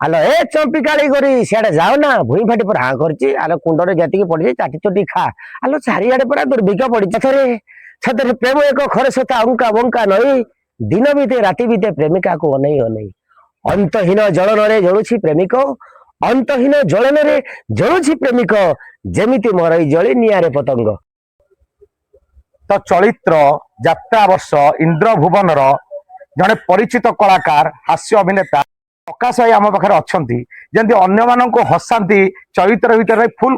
ଆଲୋ ଏ ଚମ୍ପିକାଳି କରି ସିଆଡେ ଯାଅ ନା ଭୁଇଁ ଫାଟି ପୁରା ହାଁ କରିଛି। ଆଲୋ କୁଣ୍ଡରେ ଯେତିକି ପଡିଛି ଚାଟି ଚଟି ଖା। ଆଲୋ ଚାରିଆଡେ ପୁରା ଦୁର୍ଭିକ୍ଷ ପଡିଛି। ସତରେ ସତରେ ପ୍ରେମ ଏକ ଖରେ ସତା ଅଙ୍କା ବଙ୍କା ନଈ। ଦିନ ବିତେ ରାତି ବିତେ ପ୍ରେମିକାକୁ ଅନେଇ ଅନେଇ। ଅନ୍ତହୀନ ଜଳନରେ ଜଳୁଛି ପ୍ରେମିକ। ଅନ୍ତହୀନ ଜଳନରେ ଜଳୁଛି ପ୍ରେମିକ। ଯେମିତି ମରଇ ଜଳି ନିଆଁରେ ପତଙ୍ଗ। ତ ଚଳିତ୍ର ଯାତ୍ରା ବର୍ଷ ଇନ୍ଦ୍ରଭୁବନର ଜଣେ ପରିଚିତ କଳାକାର ହାସ୍ୟ ଅଭିନେତା ପ୍ରକାଶ ଭାଇ ଆମ ପାଖରେ ଅଛନ୍ତି। ଯେମିତି ଅନ୍ୟମାନଙ୍କୁ ହସାନ୍ତି ଚରିତ୍ର ଭିତରେ ଫୁଲ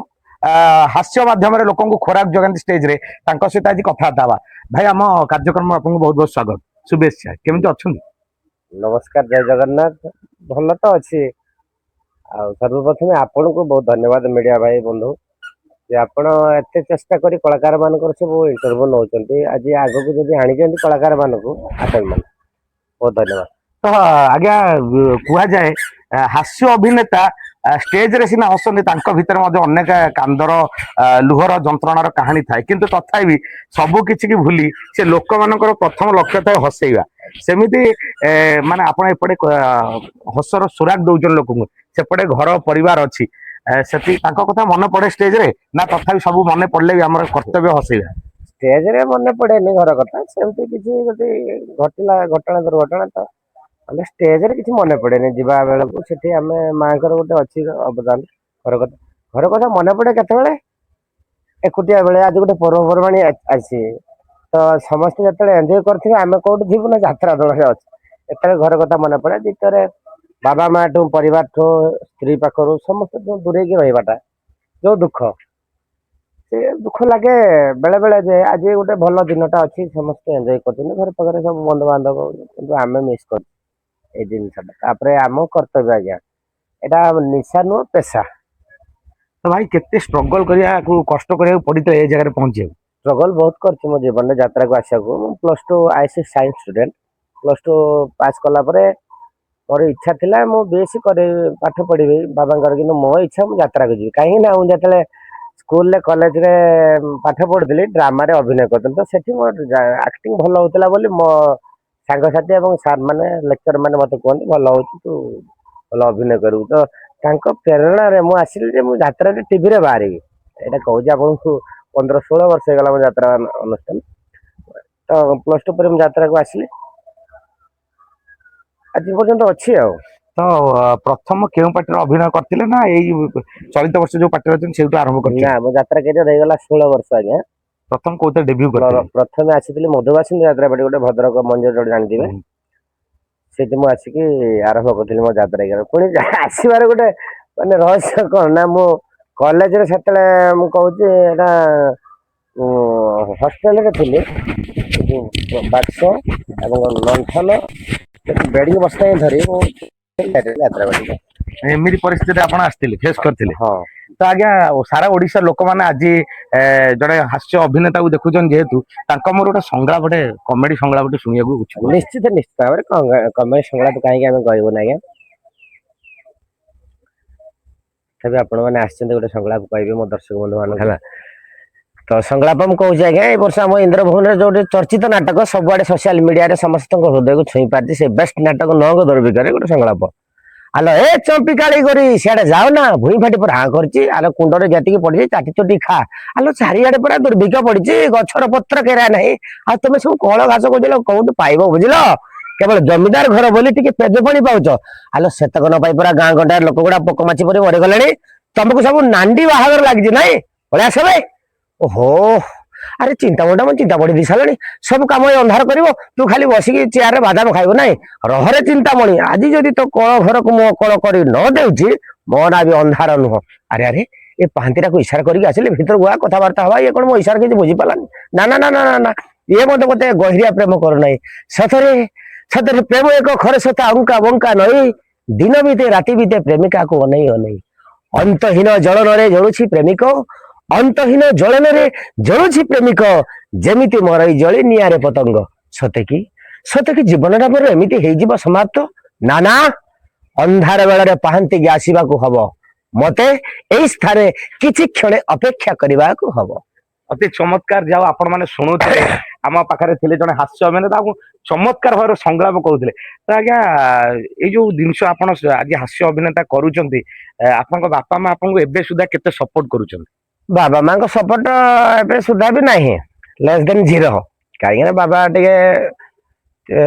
ହାସ୍ୟ ମାଧ୍ୟମରେ ଲୋକଙ୍କୁ ଖୋରାକ ଯୋଗାନ୍ତି ଷ୍ଟେଜରେ, ତାଙ୍କ ସହିତ ଆଜି କଥାବାର୍ତ୍ତା ହେବା। ଭାଇ ଆମ କାର୍ଯ୍ୟକ୍ରମ ଆପଣଙ୍କୁ ବହୁତ ବହୁତ ସ୍ୱାଗତ, ଶୁଭେଚ୍ଛା। କେମିତି ଅଛନ୍ତି? ନମସ୍କାର, ଜୟ ଜଗନ୍ନାଥ। ଭଲ ତ ଅଛି। ଆଉ ସର୍ବପ୍ରଥମେ ଆପଣଙ୍କୁ ବହୁତ ଧନ୍ୟବାଦ ମିଡ଼ିଆ ଭାଇ ବନ୍ଧୁ, ଯେ ଆପଣ ଏତେ ଚେଷ୍ଟା କରି କଳାକାର ମାନଙ୍କର ସବୁ ଇଣ୍ଟରଭ୍ୟୁ ନେଉଛନ୍ତି। ଆଜି ଆଗକୁ ଯଦି ଆଣିଛନ୍ତି କଳାକାର ମାନଙ୍କୁ ଆପଣମାନେ ବହୁତ ଧନ୍ୟବାଦ। ତ ଆଜ୍ଞା କୁହାଯାଏ ହାସ୍ୟ ଅଭିନେତା ଷ୍ଟେଜରେ ସିନା ହସନ୍ତି, ତାଙ୍କ ଭିତରେ ମଧ୍ୟ ଅନେକ କାନ୍ଦର ଲୁହର ଯନ୍ତ୍ରଣାର କାହାଣୀ ଥାଏ। କିନ୍ତୁ ତଥାପି ସବୁ କିଛି କି ଭୁଲି ସେ ଲୋକମାନଙ୍କର ପ୍ରଥମ ଲକ୍ଷ୍ୟ ଥାଏ ହସେଇବା। ସେମିତି ମାନେ ଆପଣ ଏପଟେ ହସର ସୁରାଗ ଦଉଛନ୍ତି ଲୋକଙ୍କୁ, ସେପଟେ ଘର ପରିବାର ଅଛି, ସେଠି ତାଙ୍କ କଥା ମନେ ପଡେ ଷ୍ଟେଜରେ ନା ତଥାପି ସବୁ ମନେ ପଡିଲେ ବି ଆମର କର୍ତ୍ତବ୍ୟ ହସେଇବା? ଷ୍ଟେଜରେ ମନେ ପଡେନି ଘର କଥା, ସେମିତି କିଛି ଯଦି ଘଟିଲା ଘଟଣା ଦୁର୍ଘଟଣା ତ ଆମେ ଷ୍ଟେଜରେ କିଛି ମନେ ପଡେନି। ଯିବା ବେଳକୁ ସେଠି ଆମେ ମାଙ୍କର ଗୋଟେ ଅଛି ଅବଦାନ। ଘର କଥା ମନେ ପଡେ କେତେବେଳେ, ଏକୁଟିଆ ବେଳେ। ଆଜି ଗୋଟେ ପର୍ବପର୍ବାଣି ଅଛି ତ ସମସ୍ତେ ଯେତେବେଳେ ଏନ୍ଜୟ କରିଥିବେ ଆମେ କୋଉଠି ଥିବୁ ନା ଯାତ୍ରା ଦଳରେ ଅଛି, ଏତେବେଳେ ଘର କଥା ମନେ ପଡେ। ଦ୍ୱିତୀୟରେ ବାବା ମା ଠୁ, ପରିବାର ଠୁ, ସ୍ତ୍ରୀ ପାଖରୁ ସମସ୍ତେ ଦୂରେଇକି ରହିବାଟା ଯୋଉ ଦୁଃଖ, ସେ ଦୁଃଖ ଲାଗେ ବେଳେ ବେଳେ ଯେ ଆଜି ଗୋଟେ ଭଲ ଦିନଟା ଅଛି, ସମସ୍ତେ ଏନ୍ଜୟ କରୁଛନ୍ତି, ଘର ପାଖରେ ସବୁ ବନ୍ଧୁବାନ୍ଧବ, କିନ୍ତୁ ଆମେ ମିସ୍ କରୁଛୁ ଏଇ ଜିନିଷଟା। ତାପରେ ଆମ କର୍ତ୍ତବ୍ୟ ଆଜ୍ଞା, ଏଇଟା ନିଶା ନୁହଁ ପେସା। ତ ଭାଇ କେତେ ଷ୍ଟ୍ରଗଲ କରିବାକୁ, କଷ୍ଟ କରିବାକୁ ପଡିଥିଲା ଏ ଜାଗାରେ ପହଞ୍ଚିବାକୁ? ଷ୍ଟ୍ରଗଲ ବହୁତ କରିଛି ମୋ ଜୀବନରେ ଯାତ୍ରାକୁ ଆସିବାକୁ। ମୁଁ +2 ଆଇଏସସି ସାଇନ୍ସ ଷ୍ଟୁଡେଣ୍ଟ। +2 ପାସ୍ କଲା ପରେ ମୋର ଇଚ୍ଛା ଥିଲା ମୁଁ ବିଏସସି କରି ପାଠ ପଢିବି ବାବାଙ୍କର, କିନ୍ତୁ ମୋ ଇଚ୍ଛା ମୁଁ ଯାତ୍ରାକୁ ଯିବି। କାହିଁକି ନା ମୁଁ ଯେତେବେଳେ ସ୍କୁଲରେ କଲେଜରେ ପାଠ ପଢୁଥିଲି ଡ୍ରାମାରେ ଅଭିନୟ କରୁଥିଲି, ତ ସେଠି ମୋ ଆକ୍ଟିଂ ଭଲ ହଉଥିଲା ବୋଲି ମୋ ସାଙ୍ଗସାଥି ଏବଂ ସାର୍ ମାନେ ଲେକ୍ଚର ମାନେ ମତେ କୁହନ୍ତି ଭଲ ହଉଛି, ତୁ ଭଲ ଅଭିନୟ କରିବୁ। ତ ତାଙ୍କ ପ୍ରେରଣାରେ ମୁଁ ଆସିଲି ଯେ ମୁଁ ଯାତ୍ରାରେ ଟିଭିରେ ବାହାରିବି। ଏଇଟା କହୁଛି ଆପଣଙ୍କୁ 15-16 ବର୍ଷ ହେଇଗଲା ମୋ ଯାତ୍ରା ଅନୁଷ୍ଠାନ। ତ +2 ପରେ ମୁଁ ଯାତ୍ରାକୁ ଆସିଲି, ଆଜି ପର୍ଯ୍ୟନ୍ତ ଅଛି ଆଉ। ତ ପ୍ରଥମ କେଉଁ ପାର୍ଟିରେ ଅଭିନୟ କରିଥିଲେ ନା ଏଇ ଚଳିତ ବର୍ଷ ଯୋଉ ପାର୍ଟିରେ ଅଛନ୍ତି ସେଇଠୁ ଆରମ୍ଭ ନା, କରିଥିଲେ? ମୋ ଯାତ୍ରା କ୍ୟାରିୟର ହେଇଗଲା 16 ବର୍ଷ ଆଜ୍ଞା। ପ୍ରଥମ କୋଉଥିରେ ଡେବ୍ୟୁ କରିଥିଲେ? ପ୍ରଥମେ ଆସିଥିଲି ମଧୁବାସିନୀ ଯାତ୍ରାପାଟି, ଗୋଟେ ଭଦ୍ରକ ମଞ୍ଜୁର ରୋଡ ଜାଣିଥିବେ, ସେଠି ମୁଁ ଆସିକି ଆରମ୍ଭ କରିଥିଲି ମୋ ଯାତ୍ରା କ୍ୟାରିୟର। ପୁଣି ଆସିବାର ଗୋଟେ ମାନେ ରହସ୍ୟ କଣ ନା, ମୁଁ କଲେଜରେ ସେତେବେଳେ ମୁଁ କହୁଛି ଏଇଟା ହଷ୍ଟେଲରେ ଥିଲି, ବାକ୍ସ ଏବଂ ଲଣ୍ଠନ ବେଡିଂ ବସ୍ତା ଧରି ମୁଁ ଯାତ୍ରାପାଟି। ଏମିତି ପରିସ୍ଥିତିରେ ଆପଣ ଆସିଥିଲେ, ଫେସ୍ କରିଥିଲେ। ହଁ, ତ ଆଜ୍ଞା ସାରା ଓଡିଶାର ଲୋକମାନେ ଆଜି ଜଣେ ହାସ୍ୟ ଅଭିନେତାକୁ ଦେଖୁଛନ୍ତି, ଯେହେତୁ ତାଙ୍କ ମୋର ଗୋଟେ ସଂଳାପ, ଗୋଟେ କମେଡି ସଂଳାପ ଗୋଟେ ଶୁଣିବାକୁ ଇଚ୍ଛୁକ। ନିଶ୍ଚିତ ଭାବରେ କମେଡି ସଂଳାପ କାହିଁକି ଆମେ କହିବୁନି ଆଜ୍ଞା। ତଥାପି ଆପଣ ମାନେ ଆସିଛନ୍ତି, ଗୋଟେ ସଂଳାପ କହିବେ ମୋ ଦର୍ଶକ ବନ୍ଧୁ ମାନଙ୍କୁ ହେଲା। ତ ସଂଳାପ ମୁଁ କହୁଛି ଆଜ୍ଞା। ଏ ବର୍ଷ ଆମ ଇନ୍ଦ୍ରଭୁବନରେ ଯୋଉଠି ଚର୍ଚ୍ଚିତ ନାଟକ ସବୁଆଡେ ସୋସିଆଲ ମିଡିଆରେ ସମସ୍ତଙ୍କ ହୃଦୟକୁ ଛୁଇଁ ପାରିଛି, ସେ ବେଷ୍ଟ ନାଟକ ନଅଙ୍କ ଦୁର୍ଭିକ୍ଷରେ ଗୋଟେ ସଂଳାପ। ଆଲୋ ଏ ଚମ୍ପିକାଳି କରି ସିଆଡେ ଯାଅ ନା ଭୁଇଁ ଫାଟି ପୁରା ହାଁ କରିଛି। ଆଲୋ କୁଣ୍ଡରେ ଯେତିକି ପଡିଛି ଚାଟି ଚଟି ଖା। ଆଲୋ ଚାରିଆଡେ ପୁରା ଦୁର୍ଭିକ୍ଷ ପଡିଛି, ଗଛର ପତ୍ର କେରା ନାହିଁ। ଆଉ ତମେ ସବୁ କଳ ଘାସ ବୁଝିଲ କୋଉଠୁ ପାଇବ ବୁଝିଲ? କେବଳ ଜମିଦାର ଘର ବୋଲି ଟିକେ ପେଜ ପାଣି ପାଉଛ। ଆଲୋ ସେତକ ନ ପାଇ ପୁରା ଗାଁ ଗଣ୍ଡାରେ ଲୋକ ଗୁଡା ପୋକ ମାଛି ପରି ମରିଗଲେଣି। ତମକୁ ସବୁ ନାଣ୍ଡି ବାହାଘର ଲାଗିଛି ନାଇଁ? ପଳେଇ ଆସ ଭାଇ। ଓହୋ, ଆରେ ଚିନ୍ତା ବଢି ଦେଇ ସାରିଲାଣି। ସବୁ କାମ ଏ ଅନ୍ଧାର କରିବ, ତୁ ଖାଲି ବସିକି ଚେୟାରରେ ବାଦାମ ଖାଇବୁ ନାଇଁ? ରହରେ ଚିନ୍ତାମଣି, ଆଜି ଯଦି ତୋ କଳ ଘରକୁ ମୋ କଳ କରି ନ ଦେଉଛି, ମୋ ନାଁ ବି ଅନ୍ଧାର ନୁହଁ। ଆରେ ଆରେ, ଏ ପାହାନ୍ତିଟାକୁ ଇଶାରା କରିକି ଆସିଲେ ଭିତରକୁ ଆ କଥାବାର୍ତ୍ତା ହବା। ଇଏ କଣ ମୋ ଇଶାରା କିଛି ବୁଝିପାରିଲାନି? ନା ନା ନା ନା ନା, ଇଏ ମତେ ଗହିରିଆ ପ୍ରେମ କରୁନାହିଁ। ସତରେ ସତରେ ପ୍ରେମ ଏକ ଖରେ ସତା ଅଙ୍କା ବଙ୍କା ନଈ। ଦିନ ବିତେ ରାତି ବିତେ ପ୍ରେମିକାକୁ ଅନେଇ ଅନେଇ। ଅନ୍ତହୀନ ଜଳନରେ ଜଳୁଛି ପ୍ରେମିକ। ଅନ୍ତହୀନ ଜଳନରେ ଜଳୁଛି ପ୍ରେମିକ। ଯେମିତି ମରଇ ଜଳି ନିଆଁରେ ପତଙ୍ଗ। ସତେ କି ଜୀବନଟା ମୋର ଏମିତି ହେଇଯିବ ସମାପ୍ତ? ନା ନା, ଅନ୍ଧାର ବେଳରେ ପାହାନ୍ତିକି ଆସିବାକୁ ହବ। ମତେ ଏଇ ସ୍ଥାନରେ କିଛି କ୍ଷଣ ଅପେକ୍ଷା କରିବାକୁ ହବ। ଅତି ଚମତ୍କାର, ଯାଉ ଆପଣ ମାନେ ଶୁଣୁଥିଲେ ଆମ ପାଖରେ ଥିଲେ ଜଣେ ହାସ୍ୟ ଅଭିନେତା ତାକୁ ଚମତ୍କାର ଭାବରେ ସଂଳାପ କହୁଥିଲେ। ତ ଆଜ୍ଞା ଏଇ ଯୋଉ ଜିନିଷ ଆପଣ ଆଜି ହାସ୍ୟ ଅଭିନେତା କରୁଛନ୍ତି, ଆପଣଙ୍କ ବାପା ମା ଆପଣଙ୍କୁ ଏବେ ସୁଦ୍ଧା କେତେ ସପୋର୍ଟ କରୁଛନ୍ତି? ବାବା ମାଙ୍କ ସପୋର୍ଟ ଏବେ ସୁଦ୍ଧା ବି ନାହିଁ, ଲେସ୍ ଦେନ୍ ଜିରୋ। କାହିଁକିନା ବାବା ଟିକେ ଏ,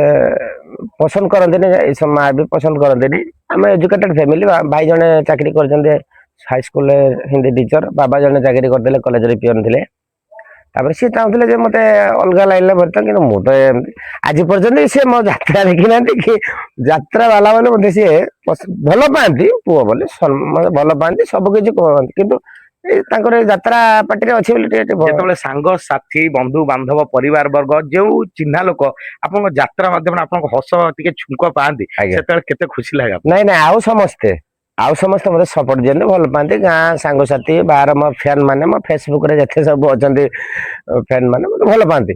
ପସନ୍ଦ କରନ୍ତିନି, ଏ ସବୁ ମା ବି ପସନ୍ଦ କରନ୍ତିନି। ଆମେ ଏଜୁକେଟେଡ ଫ୍ୟାମିଲି, ଭାଇ ଜଣେ ଚାକିରି କରିଛନ୍ତି ହାଇସ୍କୁଲରେ ହିନ୍ଦୀ ଟିଚର, ବାବା ଜଣେ ଚାକିରି କରିଥିଲେ କଲେଜରେ ପିଅନ ଥିଲେ। ତାପରେ ସିଏ ଚାହୁଁଥିଲେ ଯେ ମତେ ଅଲଗା ଲାଇନରେ ଭର୍ତ୍ତା, କିନ୍ତୁ ମୁଁ ତ ଏମିତି ଆଜି ପର୍ଯ୍ୟନ୍ତ ସିଏ ମୋ ଯାତ୍ରା ଦେଖିନାହାନ୍ତି କି ଯାତ୍ରା ବାଲା ମାନେ ମତେ ସିଏ ଭଲ ପାଆନ୍ତି, ପୁଅ ବୋଲି ମତେ ଭଲ ପାଆନ୍ତି, ସବୁ କିଛି କୁହନ୍ତି, କିନ୍ତୁ ଏଇ ତାଙ୍କର ଏଇ ଯାତ୍ରା ପାର୍ଟିରେ ଅଛି ବୋଲି ଟିକେ ଯେତେବେଳେ ସାଙ୍ଗ ସାଥୀ ବନ୍ଧୁ ବାନ୍ଧବ ପରିବାର ବର୍ଗ ଯୋଉ ଚିହ୍ନା ଲୋକ ଆପଣଙ୍କ ଯାତ୍ରା ମାଧ୍ୟମରେ ଆପଣଙ୍କ ହସ ଟିକେ ଛୁଙ୍କ ପାଆନ୍ତି, ଆଜ୍ଞା। ସେତେବେଳେ କେତେ ଖୁସି ଲାଗେ ଆପଣଙ୍କୁ? ନାଇଁ ନାଇଁ, ଆଉ ସମସ୍ତେ ମତେ ସପୋର୍ଟ ଦିଅନ୍ତି, ଭଲ ପାଆନ୍ତି। ଗାଁ ସାଙ୍ଗସାଥି ବାହାର ମୋ ଫ୍ୟାନ ମାନେ, ମୋ ଫେସବୁକ ରେ ଯେତେ ସବୁ ଅଛନ୍ତି ଫ୍ୟାନ ମାନେ ମତେ ଭଲ ପାଆନ୍ତି।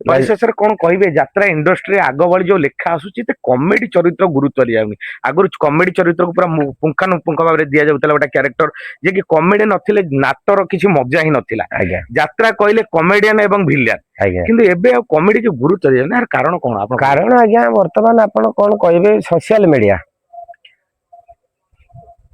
ପରିଶେଷରେ କଣ କହିବେ, ଯାତ୍ରା ଇଣ୍ଡଷ୍ଟ୍ରି ଆଗ ଭଳି ଯୋଉ ଲେଖା ଆସୁଛି ଏତେ କମେଡି ଚରିତ୍ର ଗୁରୁତ୍ୱ ଦିଆଯାଉନି। ଆଗରୁ କମେଡି ଚରିତ୍ରକୁ ପୁରା ପୁଙ୍ଖାନୁପୁଙ୍ଖ ଭାବରେ ଦିଆଯାଉଥିଲା ଗୋଟେ କ୍ୟାରେକ୍ଟର, ଯେ କି କମେଡି ନଥିଲେ ନାଟର କିଛି ମଜା ହିଁ ନଥିଲା। ଆଜ୍ଞା ଯାତ୍ରା କହିଲେ କମେଡିଆନ ଏବଂ ଭିଲିଆନ, ଆଜ୍ଞା। କିନ୍ତୁ ଏବେ ଆଉ କମେଡି କି ଗୁରୁତ୍ୱ ଦିଆଯାଉନି। ଏହାର କାରଣ କଣ ଆପଣ କାରଣ ଆଜ୍ଞା ବର୍ତ୍ତମାନ ଆପଣ କଣ କହିବେ, ସୋସିଆଲ ମିଡିଆ।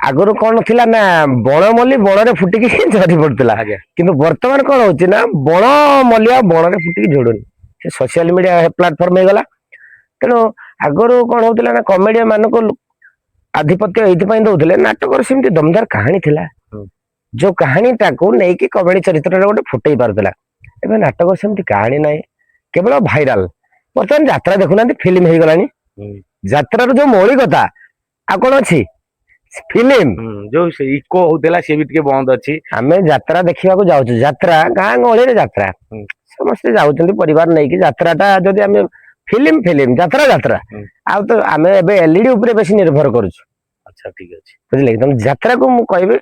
ଆଗରୁ କଣ ଥିଲା ନା, ବଣ ମଲ୍ଲି ବଣରେ ଫୁଟିକି ଝରି ପଡୁଥିଲା, ଆଜ୍ଞା କିନ୍ତୁ ବର୍ତ୍ତମାନ କଣ ହଉଛି ନା, ବଣ ମଲ୍ଲି ଆଉ ବଣରେ ଫୁଟିକି ଝଡୁନି। ସେ ସୋସିଆଲ ମିଡିଆ ପ୍ଲାଟଫର୍ମ ହେଇଗଲା। ତେଣୁ ଆଗରୁ କଣ ହଉଥିଲା ନା, କମେଡିଆନ ମାନଙ୍କୁ ଆଧିପତ୍ୟ ଏଇଥିପାଇଁ ଦଉଥିଲେ, ନାଟକର ସେମିତି ଦମଦାର କାହାଣୀ ଥିଲା, ହୁଁ। ଯୋଉ କାହାଣୀଟାକୁ ନେଇକି କମେଡି ଚରିତ୍ରରେ ଗୋଟେ ଫୁଟେଇ ପାରୁଥିଲା। ଏବେ ନାଟକର ସେମିତି କାହାଣୀ ନାହିଁ, କେବଳ ଭାଇରାଲ। ବର୍ତ୍ତମାନ ଯାତ୍ରା ଦେଖୁନାହାନ୍ତି, ଫିଲ୍ମ ହେଇଗଲାଣି। ହୁଁ। ଯାତ୍ରାର ଯୋଉ ମୌଳିକତା ଆଉ କଣ ଅଛି, ଫିଲ୍ମ। ଯୋଉ ସେ ଇକୋ ହଉଥିଲା ସେ ବି ଟିକେ ବନ୍ଦ ଅଛି। ଆମେ ଯାତ୍ରା ଦେଖିବାକୁ ଯାଉଛୁ, ଯାତ୍ରା ଗାଁ ଗହଳିରେ ଯାତ୍ରା ହୁଁ। ସମସ୍ତେ ଯାଉଛନ୍ତି ପରିବାର ନେଇକି। ଯାତ୍ରାଟା ଯଦି ଆମେ ଫିଲ୍ମ ଯାତ୍ରା ହୁଁ। ଆଉ ତ ଆମେ ଏବେ ଏଲଇଡି ଉପରେ ବେଶୀ ନିର୍ଭର କରୁଛୁ, ଆଚ୍ଛା ଠିକ ଅଛି। ବୁଝିଲେ କି? ତେଣୁ ଯାତ୍ରାକୁ ମୁଁ କହିବି,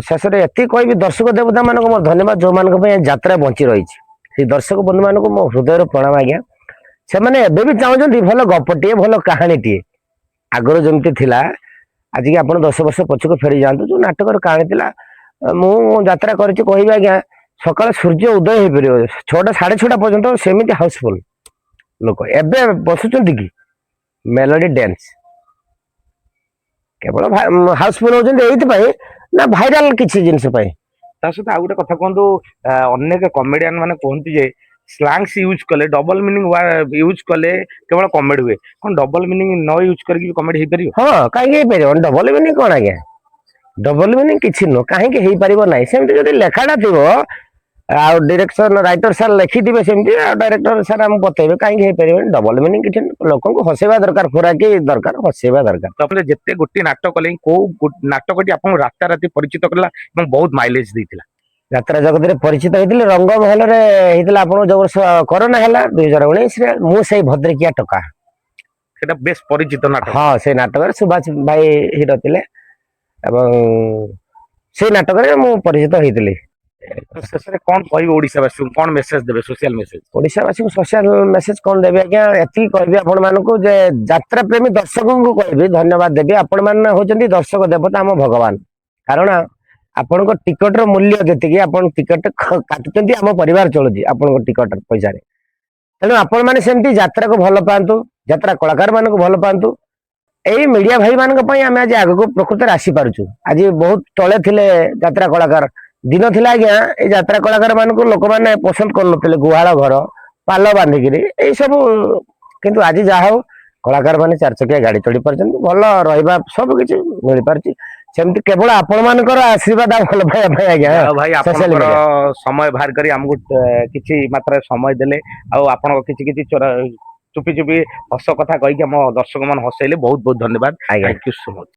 ଶେଷରେ ଏତିକି କହିବି, ଦର୍ଶକ ଦେବତା ମାନଙ୍କୁ ମୋର ଧନ୍ୟବାଦ, ଯୋଉମାନଙ୍କ ପାଇଁ ଯାତ୍ରା ବଞ୍ଚି ରହିଛି। ସେଇ ଦର୍ଶକ ବନ୍ଧୁ ମାନଙ୍କୁ ମୋ ହୃଦୟର ପ୍ରଣାମ ଆଜ୍ଞା। ସେମାନେ ଏବେ ବି ଚାହୁଁଛନ୍ତି ଭଲ ଗପଟିଏ, ଭଲ କାହାଣୀଟିଏ। ଆଗରୁ ଯେମିତି ଥିଲା, ଆଜିକି ଆପଣ 10 ବର୍ଷ ପଛକୁ ଫେରି ଯାଆନ୍ତୁ, ଯୋଉ ନାଟକର କାହାଣୀ ଥିଲା। ମୁଁ ଯାତ୍ରା କରିଛି କହିବି ଆଜ୍ଞା, ସକାଳେ ସୂର୍ଯ୍ୟ ଉଦୟ ହେଇପାରିବ 6ଟା 6:30 ପର୍ଯ୍ୟନ୍ତ ସେମିତି ହାଉସଫୁଲ ଲୋକ। ଏବେ ବସୁଛନ୍ତି କି ମେଲୋଡି ଡ୍ୟାନ୍ସ, କେବଳ ହାଉସଫୁଲ ହଉଛନ୍ତି ଏଇଥିପାଇଁ ନା, ଭାଇରାଲ କିଛି ଜିନିଷ ପାଇଁ। ତା ସହିତ ଆଉ ଗୋଟେ କଥା କୁହନ୍ତୁ, ଅନେକ କମେଡିଆନ ମାନେ କୁହନ୍ତି ଯେ ସ୍ଲାଙ୍ଗସ ୟୁଜ କଲେ, ଡବଲ ମିନିଂ ୟୁଜ କଲେ କେବଳ କମେଡି ହୁଏ। କଣ ଡବଲ ମିନିଂ ନ ୟୁଜ କରିକି କମେଡି ହେଇପାରିବ? ହଁ, କାହିଁକି ହେଇପାରିବନି? ଡବଲ ମିନିଂ କଣ ଆଜ୍ଞା? ଡବଲ ମିନିଂ କିଛି ନୁହଁ, କାହିଁକି ହେଇପାରିବ ନାହିଁ? ସେମିତି ଯଦି ଲେଖାଟା ଥିବ, ଆଉ ଡିରେକ୍ସନ ରାଇଟର ସାର୍ ଲେଖିଥିବେ ସେମିତି, ଆଉ ଡାଇରେକ୍ଟର ସାର୍ ଆମକୁ ବତେଇବେ, କାହିଁକି ହେଇପାରିବନି? ଡବଲ ମିନିଂ କିଛି ନୁହଁ, ଲୋକଙ୍କୁ ହସେଇବା ଦରକାର, ଖୋରାକି ଦରକାର, ହସେଇବା ଦରକାର। ତାପରେ ଯେତେ ଗୋଟିଏ ନାଟକ କଲେ, କୋଉ ନାଟକଟି ଆପଣଙ୍କୁ ରାତାରାତି ପରିଚିତ କଲା ଏବଂ ବହୁତ ମାଇଲେଜ ଦେଇଥିଲା? ଯାତ୍ରା ଜଗତରେ ପରିଚିତ ହେଇଥିଲି ରଙ୍ଗମହଲରେ ହେଇଥିଲା, ଆପଣଙ୍କ ଯୋଉ ବର୍ଷ କରୋନା ହେଲା 2019ରେ, ମୁଁ ସେଇ ଭଦ୍ରିକିଆ ଟୋକା। ସେଇଟା ବେଶ ପରିଚିତ ନାଟକ। ହଁ, ସେଇ ନାଟକରେ ସୁଭାଷ ଭାଇ ହିରୋ ଥିଲେ, ଏବଂ ସେଇ ନାଟକରେ ମୁଁ ପରିଚିତ ହେଇଥିଲି। ତ ଶେଷରେ କଣ କହିବେ ଓଡିଶାବାସୀଙ୍କୁ, କଣ ମେସେଜ ଦେବେ, ସୋସିଆଲ ମେସେଜ? ଓଡିଶାବାସୀଙ୍କୁ ସୋସିଆଲ ମେସେଜ କଣ ଦେବି ଆଜ୍ଞା, ଏତିକି କହିବି ଆପଣ ମାନଙ୍କୁ ଯେ, ଯାତ୍ରା ପ୍ରେମୀ ଦର୍ଶକଙ୍କୁ କହିବି, ଧନ୍ୟବାଦ ଦେବି। ଆପଣ ମାନେ ହଉଛନ୍ତି ଦର୍ଶକ ଦେବତା, ଆମ ଭଗବାନ। କାରଣ ଆପଣଙ୍କ ଟିକଟର ମୂଲ୍ୟ ଯେତିକି, ଆପଣ ଟିକଟ କାଟୁଛନ୍ତି, ଆମ ପରିବାର ଚଳୁଛି ଆପଣଙ୍କ ଟିକଟ ପଇସାରେ। ତେଣୁ ଆପଣ ମାନେ ସେମିତି ଯାତ୍ରାକୁ ଭଲ ପାଆନ୍ତୁ, ଯାତ୍ରା କଳାକାର ମାନଙ୍କୁ ଭଲ ପାଆନ୍ତୁ। ଏଇ ମିଡିଆ ଭାଇ ମାନଙ୍କ ପାଇଁ ଆମେ ଆଜି ଆଗକୁ ପ୍ରକୃତରେ ଆସିପାରୁଛୁ। ଆଜି ବହୁତ ତଳେ ଥିଲେ ଯାତ୍ରା କଳାକାର, ଦିନ ଥିଲା ଆଜ୍ଞା ଏଇ ଯାତ୍ରା କଳାକାର ମାନଙ୍କୁ ଲୋକମାନେ ପସନ୍ଦ କରୁନଥିଲେ, ଗୁହାଳ ଘର, ପାଲ ବାନ୍ଧିକିରି ଏଇ ସବୁ। କିନ୍ତୁ ଆଜି ଯାହା ହଉ, କଳାକାର ମାନେ 4 ଚକିଆ ଗାଡି ଚଢି ପାରୁଛନ୍ତି, ଭଲ ରହିବା ସବୁ କିଛି ମିଳିପାରୁଛି। ସେମିତି କେବଳ ଆପଣ ମାନଙ୍କର ଆଶୀର୍ବାଦ ଆଉ ଭଲ ପାଇବା ପାଇଁ ଆଜ୍ଞା, ଯାହା ହଉ ଭାଇ, ସୋସିଆଲ ଆପଣଙ୍କର ମିଡିଆ। ସମୟ ବାହାର କରି ଆମକୁ କିଛି ମାତ୍ରାରେ ସମୟ ଦେଲେ, ଆଉ ଆପଣଙ୍କ କିଛି କିଛି ଚୁପି ଚୁପି ହସ କଥା କହିକି ଆମ ଦର୍ଶକ ମାନ ହସେଇଲେ, ବହୁତ ବହୁତ ଧନ୍ୟବାଦ। ଆଜ୍ଞା। Thank you so much.